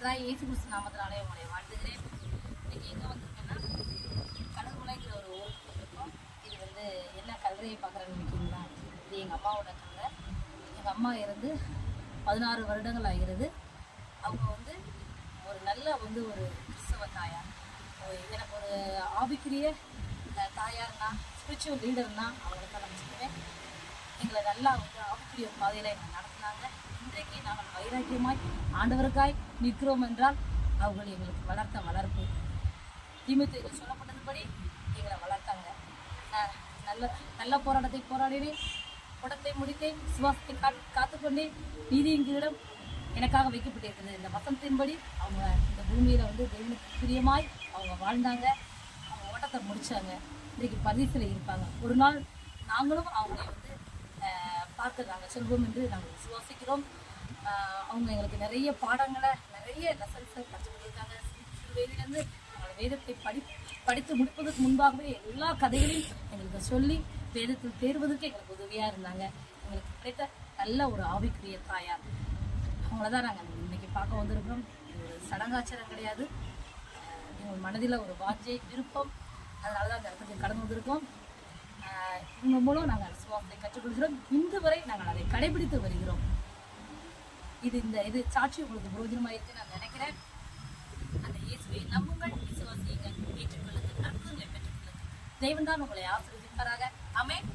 கர்த்தராகிய இயேசு கிறிஸ்து நாமத்தினாலே உங்களை வாழ்த்துகிறேன். இன்னைக்கு எங்கே வந்திருக்கேன்னா, கடற்குலைங்கிற ஒரு ஊருக்கு வந்திருக்கோம். இது வந்து என்ன கல்லறையை பார்க்குறேன்னு நினைக்கிறீங்களா? இது எங்கள் அம்மாவோட கல்லறை. எங்கள் அம்மா இருந்து 16 வருடங்கள் ஆகிறது. அவங்க வந்து ஒரு நல்ல ஒரு கிறிஸ்தவ தாயார். எனக்கு ஒரு ஆவிக்குரிய தாயார்னா, ஸ்பிரிச்சுவல் லீடர்னா அவங்களுக்கு நான் சொல்லுவேன். எங்களை நல்லா ஆவிக்குரிய பாதையில் எங்களை நடத்தினாங்க. இன்றைக்கு நாங்கள் வைராக்கியமாய் ஆண்டவருக்காய் நிற்கிறோம் என்றால் அவர்கள் எங்களுக்கு வளர்த்த வளர்ப்பு. தீமோத்தேயுவில் சொல்லப்பட்டதுபடி எங்களை வளர்த்தாங்க. நல்ல நல்ல போராட்டத்தை போராடினேன், குடத்தை முடித்தேன், விசுவாசத்தை காத்துக்கொண்டேன், நீதியின் கிரீடம் எனக்காக வைக்கப்பட்டிருக்கிறது. இந்த வசனத்தின்படி அவங்க இந்த பூமியில் தேவனுக்கு பிரியமாய் அவங்க வாழ்ந்தாங்க. அவங்க ஓட்டத்தை முடித்தாங்க. இன்றைக்கு பரிசில் இருப்பாங்க. ஒரு நாள் நாங்களும் அவங்களை பார்க்க நாங்கள் செல்வோம் என்று நாங்கள் விசுவாசிக்கிறோம். அவங்க எங்களுக்கு நிறைய பாடங்களை, நிறைய லெசன்ஸை கற்றுக் கொடுத்துருக்காங்க. சிறு வயதிலிருந்து அவங்களோட வேதத்தை படித்து முடிப்பதற்கு முன்பாகவே எல்லா கதைகளையும் எங்களுக்கு சொல்லி வேதத்தில் தேர்வதற்கு எங்களுக்கு உதவியாக இருந்தாங்க. எங்களுக்கு கிடைத்த நல்ல ஒரு ஆவிக்குரிய தாயார். அவங்கள தான் நாங்கள் இன்னைக்கு பார்க்க வந்திருக்கிறோம். இது ஒரு சடங்காச்சாரம் கிடையாது. எங்கள் மனதில் ஒரு வாஞ்சை, விருப்பம், அதனால தான் அந்த இடத்துக்கு கடந்து வந்திருக்கோம். இவங்க மூலம் நாங்கள் விசுவாசத்தை கற்றுக் கொடுக்கிறோம். இன்று வரை நாங்கள் அதை கடைபிடித்து வருகிறோம். இது சாட்சி உங்களுக்கு பிரயோஜனமாக இருக்குன்னு நான் நினைக்கிறேன். அந்த இயேசுவை நம்புங்கள், விசுவாசியுங்கள், ஏற்றுக்கொள்ளுங்கள், அற்புதங்களை பெற்றுக்கொள்ளுங்கள். தேவன் தான் உங்களை ஆசீர்வதிப்பாராக. ஆமென்.